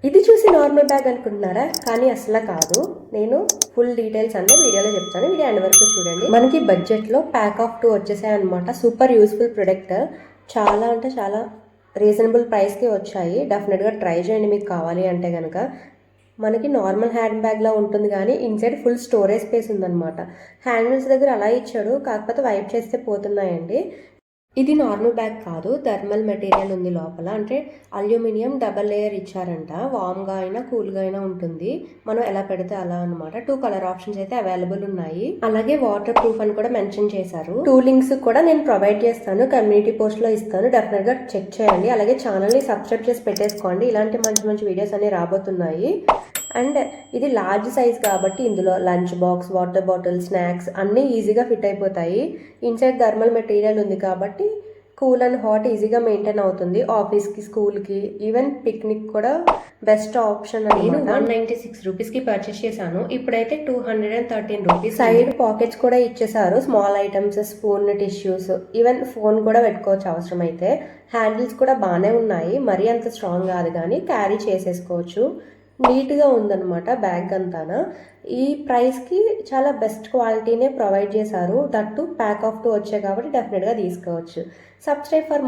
ఇది చూసి normal bag అనుకుంటున్నారా? కానీ అసలు కాదు. నేను ఫుల్ డీటెయిల్స్ అన్నీ వీడియోలో చెప్తాను. వీడియో ఎండ్ వరకు చూడండి. మనకి బడ్జెట్లో ప్యాక్ ఆఫ్ 2 వచ్చేసాయి అనమాట. Super useful product. చాలా అంటే చాలా రీజనబుల్ ప్రైస్కి వచ్చాయి. డెఫినెట్గా ట్రై చేయండి మీకు కావాలి అంటే కనుక. మనకి నార్మల్ హ్యాండ్ బ్యాగ్లా ఉంటుంది కానీ ఇన్సైడ్ ఫుల్ స్టోరేజ్ స్పేస్ ఉందన్నమాట. హ్యాండిల్స్ దగ్గర అలా ఇచ్చాడు, కాకపోతే వైప్ చేస్తే పోతున్నాయండి. ఇది నార్మల్ బ్యాగ్ కాదు, థర్మల్ మెటీరియల్ ఉంది లోపల. అంటే అల్యూమినియం డబల్ లేయర్ ఇచ్చారంట. వామ్గా అయినా కూల్గా అయినా ఉంటుంది. మనం ఎలా పెడితే అలా అనమాట. 2 కలర్ ఆప్షన్స్ అయితే అవైలబుల్ ఉన్నాయి. అలాగే వాటర్ ప్రూఫ్ అని కూడా మెన్షన్ చేశారు. 2 లింక్స్ కూడా నేను ప్రొవైడ్ చేస్తాను, కమ్యూనిటీ పోస్ట్ లో ఇస్తాను. డెఫినెట్ గా చెక్ చేయండి. అలాగే ఛానల్ ని సబ్స్క్రైబ్ చేసి పెట్టేసుకోండి. ఇలాంటి మంచి మంచి వీడియోస్ అన్ని రాబోతున్నాయి. అండ్ ఇది లార్జ్ సైజ్ కాబట్టి ఇందులో lunch box, water bottle, snacks అన్నీ ఈజీగా ఫిట్ అయిపోతాయి. ఇన్సైడ్ థర్మల్ మెటీరియల్ ఉంది కాబట్టి కూల్ అండ్ హాట్ ఈజీగా మెయింటైన్ అవుతుంది. ఆఫీస్కి, స్కూల్కి, ఈవెన్ పిక్నిక్ కూడా బెస్ట్ ఆప్షన్. నేను 196 రూపీస్కి పర్చేస్ చేశాను. ఇప్పుడైతే 213 రూపీస్. సైడ్ పాకెట్స్ కూడా ఇచ్చేసారు. Small items, spoon, tissues, even phone కూడా పెట్టుకోవచ్చు అవసరం అయితే. హ్యాండిల్స్ కూడా బాగానే ఉన్నాయి, మరీ అంత స్ట్రాంగ్ కాదు కానీ క్యారీ చేసేసుకోవచ్చు. నీట్గా ఉందన్నమాట బ్యాగ్ అంతానా. ఈ ప్రైస్కి చాలా బెస్ట్ క్వాలిటీనే ప్రొవైడ్ చేశారు. దట్టు ప్యాక్ ఆఫ్ 2 వచ్చాయి కాబట్టి డెఫినెట్గా తీసుకోవచ్చు. Subscribe for more.